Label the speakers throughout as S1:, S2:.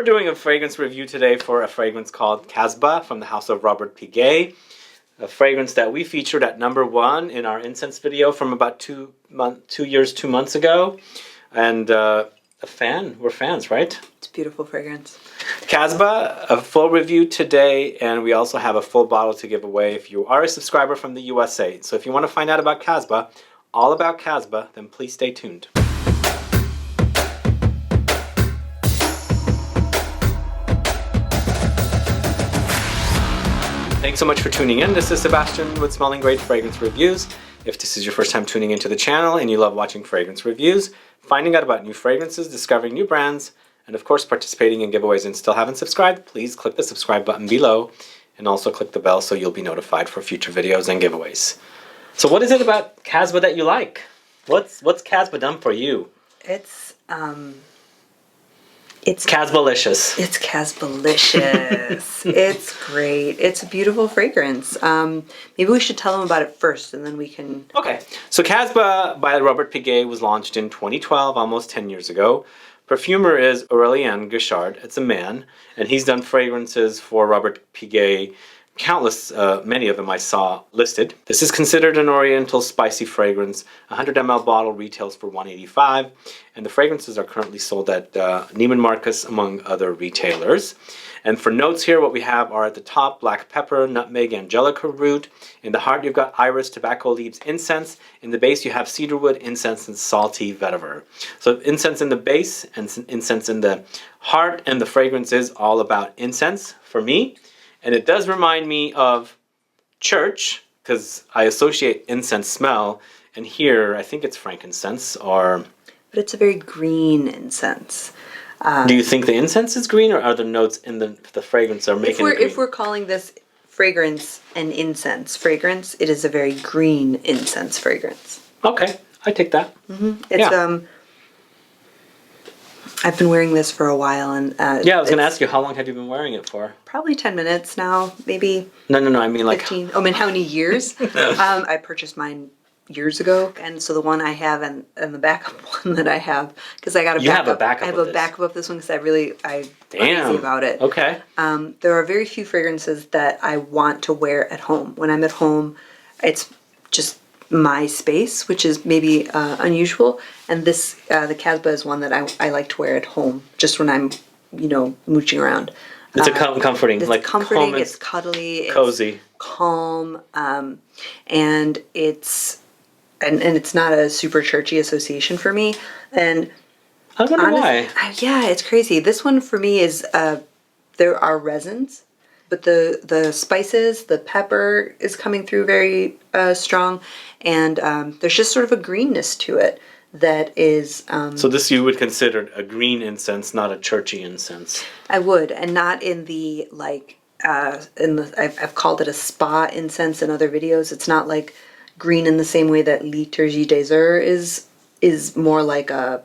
S1: doing a fragrance review today for a fragrance called Casbah from the house of Robert Piguet. A fragrance that we featured at #1 in our incense video from about 2 months ago. And we're fans, right?
S2: It's a beautiful fragrance.
S1: Casbah, a full review today, and we also have a full bottle to give away if you are a subscriber from the USA. So if you want to find out about Casbah, all about Casbah, then please stay tuned. Thanks so much for tuning in. This is Sebastian with Smelling Great Fragrance Reviews. If this is your first time tuning into the channel and you love watching fragrance reviews, finding out about new fragrances, discovering new brands, and of course participating in giveaways and still haven't subscribed, please click the subscribe button below and also click the bell so you'll be notified for future videos and giveaways. So what is it about Casbah that you like? What's Casbah done for you? It's Casbah-licious.
S2: It's Casbah-licious. It's great. It's a beautiful fragrance. Maybe we should tell them about it first and then we can...
S1: Okay. So Casbah by Robert Piguet was launched in 2012, almost 10 years ago. Perfumer is Aurelien Guichard. It's a man, and he's done fragrances for Robert Piguet. Countless, many of them I saw listed. This is considered an Oriental spicy fragrance. A 100 ml bottle retails for $185, and the fragrances are currently sold at Neiman Marcus among other retailers. And for notes here, what we have are at the top, black pepper, nutmeg, Angelica root. In the heart, you've got iris, tobacco leaves, incense. In the base, you have cedarwood, incense, and salty vetiver. So incense in the base and incense in the heart, and the fragrance is all about incense for me. And it does remind me of church, because I associate incense smell, and here I think it's frankincense or...
S2: But it's a very green incense.
S1: Do you think the incense is green, or are the notes in the fragrance are making it green?
S2: If we're calling this fragrance an incense fragrance, it is a very green incense fragrance.
S1: Okay, I take that.
S2: It's I've been wearing this for a while, and
S1: yeah, I was going to ask you, how long have you been wearing it for?
S2: Probably 10 minutes now, maybe.
S1: No, I mean like
S2: 15. Oh, I mean how many years? I purchased mine years ago, and so the one I have and the backup one that I have, because I got a
S1: you
S2: backup.
S1: Have a backup.
S2: I have a backup of this one because I'm crazy about it.
S1: Okay.
S2: There are very few fragrances that I want to wear at home. When I'm at home, it's just my space, which is maybe unusual, and this the Casbah is one that I like to wear at home, just when I'm mooching around.
S1: It's comforting,
S2: it's
S1: like
S2: comforting. It's cuddly, it's
S1: cozy,
S2: calm, and it's not a super churchy association for me. And
S1: I wonder why.
S2: Yeah, it's crazy. This one for me is there are resins. But the spices, the pepper is coming through very strong, and there's just sort of a greenness to it that is...
S1: So this you would consider a green incense, not a churchy incense? I
S2: would, and not in the, like, I've called it a spa incense in other videos. It's not like green in the same way that Liturgie des Heures is more like a,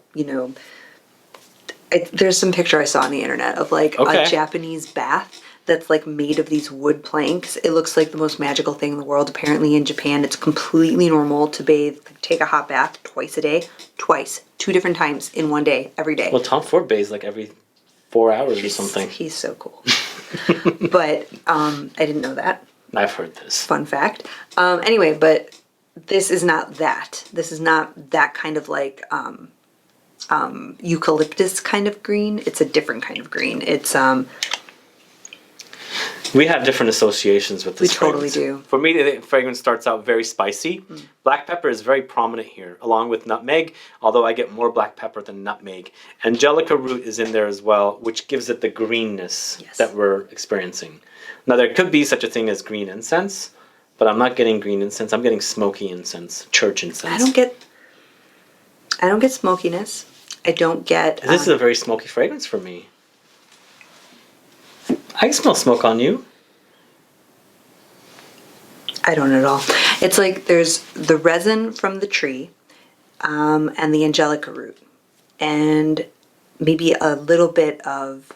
S2: there's some picture I saw on the internet of like a Japanese bath that's like made of these wood planks. It looks like the most magical thing in the world. Apparently in Japan, it's completely normal to bathe, take a hot bath twice a day. Twice. 2 different times in one day, every day.
S1: Well, Tom Ford bathes like every 4 hours or something.
S2: He's so cool. But I didn't know that.
S1: I've heard this.
S2: Fun fact. Anyway, but this is not that. This is not that kind of like eucalyptus kind of green. It's a different kind of green. It's...
S1: We have different associations with this fragrance.
S2: We totally do.
S1: For me, the fragrance starts out very spicy. Black pepper is very prominent here, along with nutmeg, although I get more black pepper than nutmeg. Angelica root is in there as well, which gives it the greenness that we're experiencing. Now, there could be such a thing as green incense, but I'm not getting green incense. I'm getting smoky incense, church incense.
S2: I don't get smokiness. I don't get...
S1: This is a very smoky fragrance for me. I smell smoke on you.
S2: I don't at all. It's like there's the resin from the tree and the Angelica root. And maybe a little bit of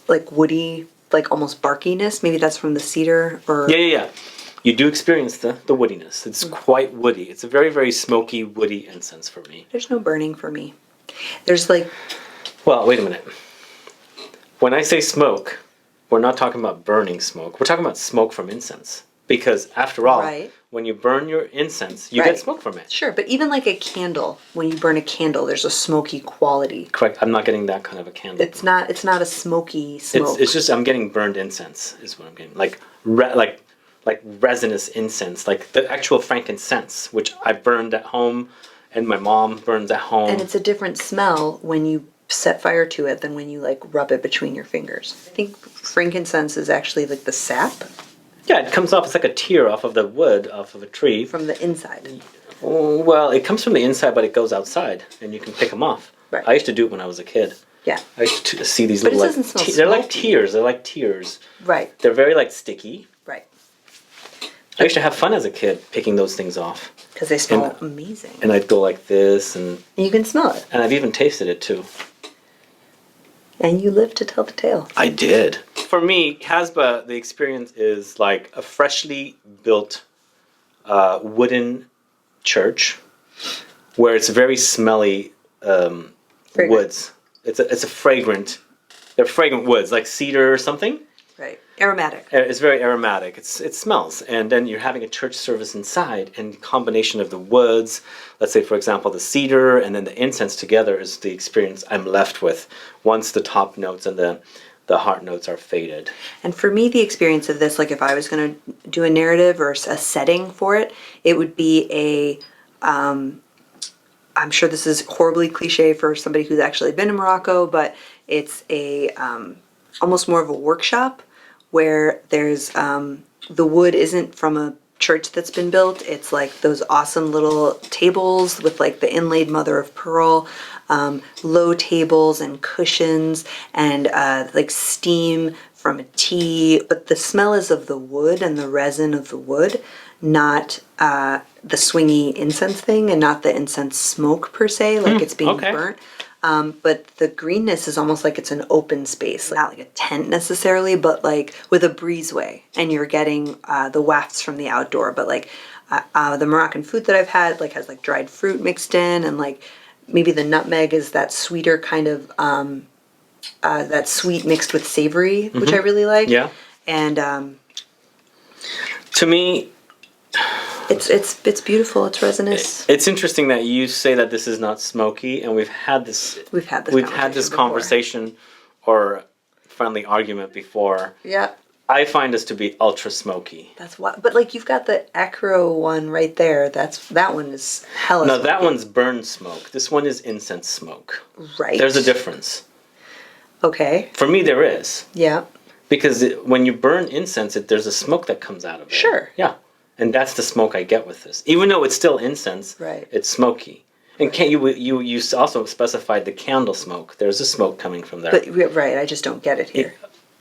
S2: like woody, like almost barkiness. Maybe that's from the cedar or...
S1: Yeah. You do experience the woodiness. It's quite woody. It's a very, very smoky, woody incense for me.
S2: There's no burning for me. There's like...
S1: Well, wait a minute. When I say smoke, we're not talking about burning smoke. We're talking about smoke from incense. Because after all,
S2: Right.
S1: when you burn your incense, you
S2: Right.
S1: get smoke from it.
S2: Sure, but even like a candle, when you burn a candle, there's a smoky quality.
S1: Correct. I'm not getting that kind of a candle.
S2: It's not a smoky smoke.
S1: It's just I'm getting burned incense is what I'm getting. Like resinous incense, like the actual frankincense, which I burned at home and my mom burns at home.
S2: And it's a different smell when you set fire to it than when you like rub it between your fingers. I think frankincense is actually like the sap
S1: Yeah, it comes off. It's like a tear off of the wood, off of a tree.
S2: from the inside.
S1: Well, it comes from the inside, but it goes outside, and you can pick them off.
S2: Right.
S1: I used to do it when I was a kid.
S2: Yeah.
S1: I used to see these
S2: But it
S1: little.
S2: doesn't smell
S1: they're like
S2: smoky.
S1: tears. They're like tears.
S2: Right.
S1: They're very like sticky.
S2: Right.
S1: I used to have fun as a kid picking those things off,
S2: Because they smell amazing.
S1: and I'd go like this, and
S2: You can smell it.
S1: I've even tasted it too.
S2: And you live to tell the tale.
S1: I did. For me, Casbah, the experience is like a freshly built wooden church where it's very smelly woods. It's a fragrant. They're fragrant woods, like cedar or something.
S2: Right. Aromatic.
S1: It's very aromatic. It smells, and then you're having a church service inside, and combination of the woods, let's say for example the cedar and then the incense together is the experience I'm left with once the top notes and the heart notes are faded.
S2: And for me, the experience of this, like if I was going to do a narrative or a setting for it, it would be I'm sure this is horribly cliche for somebody who's actually been to Morocco, but it's almost more of a workshop where there's the wood isn't from a church that's been built. It's like those awesome little tables with like the inlaid mother of pearl, low tables and cushions, and like steam from a tea. But the smell is of the wood and the resin of the wood, not the swingy incense thing, and not the incense smoke per se, like it's being
S1: okay.
S2: burnt. But the greenness is almost like it's an open space, not like a tent necessarily, but like with a breezeway, and you're getting the wafts from the outdoor. But like the Moroccan food that I've had like has like dried fruit mixed in, and like maybe the nutmeg is that sweeter kind of that sweet mixed with savory, which I really like.
S1: Yeah.
S2: And
S1: To me,
S2: it's beautiful. It's resinous.
S1: it's interesting that you say that this is not smoky, and we've had this conversation or friendly argument before.
S2: Yeah.
S1: I find this to be ultra smoky.
S2: That's why, but like you've got the acro one right there. That one is hella.
S1: No,
S2: smoky.
S1: that one's burn smoke. This one is incense smoke.
S2: Right.
S1: There's a difference.
S2: Okay.
S1: For me, there is.
S2: Yeah.
S1: Because when you burn incense, there's a smoke that comes out of it.
S2: Sure.
S1: Yeah. And that's the smoke I get with this. Even though it's still incense,
S2: Right.
S1: it's smoky. And can't you also specified the candle smoke. There's a smoke coming from there.
S2: But right, I just don't get it here.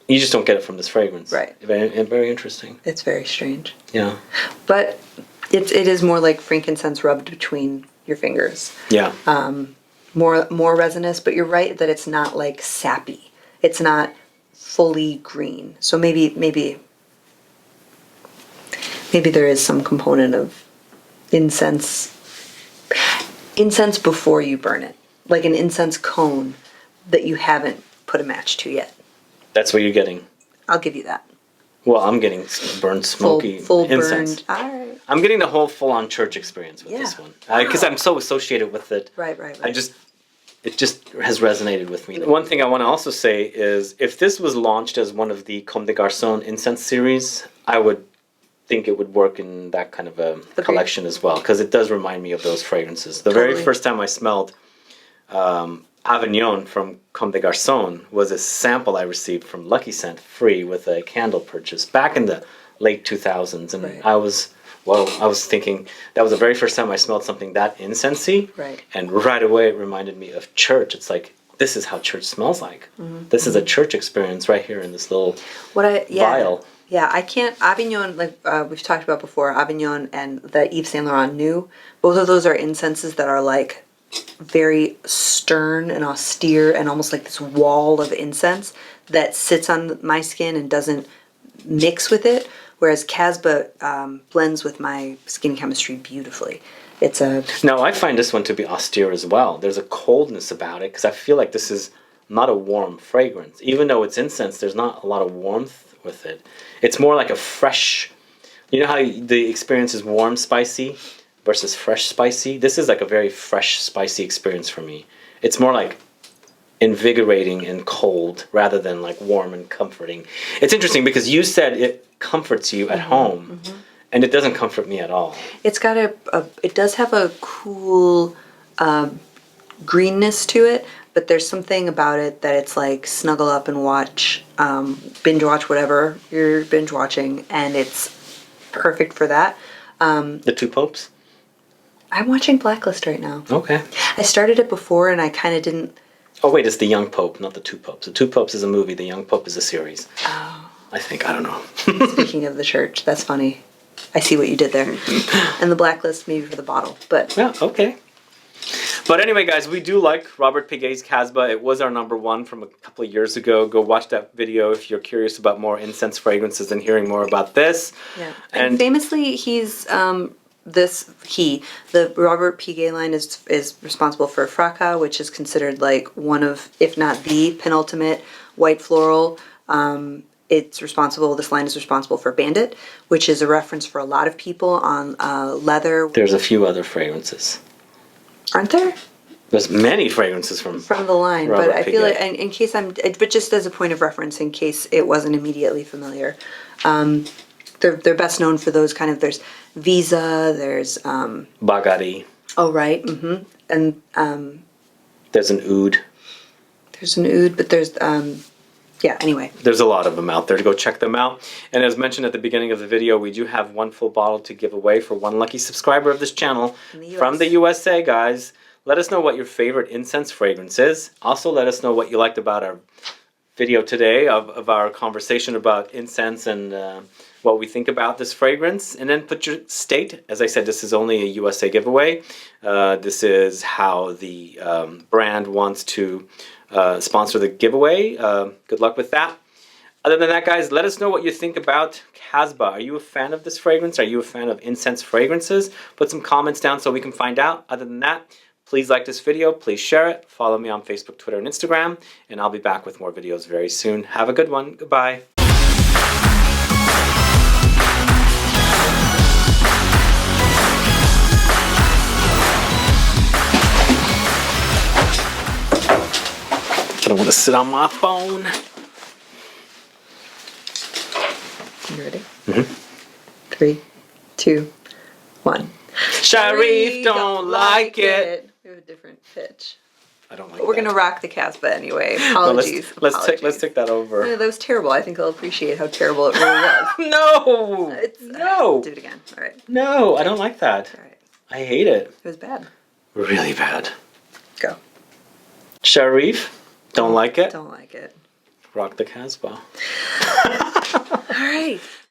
S1: You just don't get it from this fragrance.
S2: Right.
S1: Very interesting.
S2: It's very strange.
S1: Yeah.
S2: But it is more like frankincense rubbed between your fingers.
S1: Yeah.
S2: More resinous, but you're right that it's not like sappy. It's not fully green. So maybe there is some component of incense before you burn it. Like an incense cone that you haven't put a match to yet.
S1: That's what you're getting.
S2: I'll give you that.
S1: Well, I'm getting burned smoky
S2: Full
S1: incense.
S2: burned. All right.
S1: I'm getting the whole full-on church experience with
S2: Yeah.
S1: this one. Because I'm so associated with it.
S2: Right.
S1: It just has resonated with me. One thing I want to also say is if this was launched as one of the Comme des Garçons incense series, I would think it would work in that kind of a collection as well, because it does remind me of those fragrances. The very first time I smelled Avignon from Comme des Garçons was a sample I received from Lucky Scent free with a candle purchase back in the late 2000s. And
S2: Right.
S1: I was thinking that was the very first time I smelled something that incensey.
S2: Right.
S1: And right away it reminded me of church. It's like, this is how church smells like. This is a church experience right here in this little vial.
S2: Yeah, I can't. Avignon, like we've talked about before, Avignon and the Yves Saint Laurent New, both of those are incenses that are like very stern and austere and almost like this wall of incense that sits on my skin and doesn't mix with it. Whereas Casbah blends with my skin chemistry beautifully.
S1: Now, I find this one to be austere as well. There's a coldness about it because I feel like this is not a warm fragrance. Even though it's incense, there's not a lot of warmth with it. It's more like a fresh, you know how the experience is warm spicy versus fresh spicy? This is like a very fresh spicy experience for me. It's more like invigorating and cold rather than like warm and comforting. It's interesting because you said it comforts you at home, and it doesn't comfort me at all.
S2: It's got it does have a cool greenness to it, but there's something about it that it's like snuggle up and watch, binge watch whatever you're binge watching, and it's perfect for that.
S1: The Two Popes?
S2: I'm watching Blacklist right now.
S1: Okay.
S2: I started it before and I kind of didn't.
S1: Oh wait, it's The Young Pope, not The Two Popes. The Two Popes is a movie, The Young Pope is a series.
S2: Oh.
S1: I think, I don't know.
S2: Speaking of the church, that's funny. I see what you did there. And the Blacklist maybe for the bottle, but...
S1: Yeah, okay. But anyway, guys, we do like Robert Piguet's Casbah. It was our #1 from a couple of years ago. Go watch that video if you're curious about more incense fragrances and hearing more about this.
S2: Yeah. And famously, he's... the Robert Piguet line is responsible for Fracas, which is considered like one of, if not the penultimate white floral. This line is responsible for Bandit, which is a reference for a lot of people on leather.
S1: There's a few other fragrances.
S2: Aren't there?
S1: There's many fragrances from
S2: the line,
S1: Robert
S2: but I feel
S1: Piguet.
S2: like, in case but just as a point of reference, in case it wasn't immediately familiar, they're best known for those kind of. There's Visa. There's
S1: Bagari.
S2: Oh right, and
S1: There's an oud.
S2: There's an oud, but there's yeah. Anyway,
S1: there's a lot of them out there to go check them out. And as mentioned at the beginning of the video, we do have one full bottle to give away for one lucky subscriber of this channel from the USA, guys. Let us know what your favorite incense fragrance is. Also, let us know what you liked about our video today of our conversation about incense and what we think about this fragrance. And then put your state. As I said, this is only a USA giveaway. This is how the brand wants to sponsor the giveaway. Good luck with that. Other than that, guys, let us know what you think about Casbah. Are you a fan of this fragrance? Are you a fan of incense fragrances? Put some comments down so we can find out. Other than that, please like this video. Please share it. Follow me on Facebook, Twitter, and Instagram. And I'll be back with more videos very soon. Have a good one. Goodbye. I don't want to sit on my phone.
S2: You ready? 3, 2, 1.
S1: Sharif don't like it.
S2: We have a different pitch.
S1: I don't like
S2: But we're
S1: that.
S2: gonna rock the Casbah anyway.
S1: No,
S2: Apologies.
S1: let's take that over.
S2: No, that was terrible. I think they'll appreciate how terrible it really was.
S1: No! No!
S2: Do it again. All right.
S1: No, I don't like that.
S2: All right.
S1: I hate it.
S2: It was bad.
S1: Really bad.
S2: Go.
S1: Sharif, don't like it.
S2: Don't like it.
S1: Rock the Casbah.
S2: All right.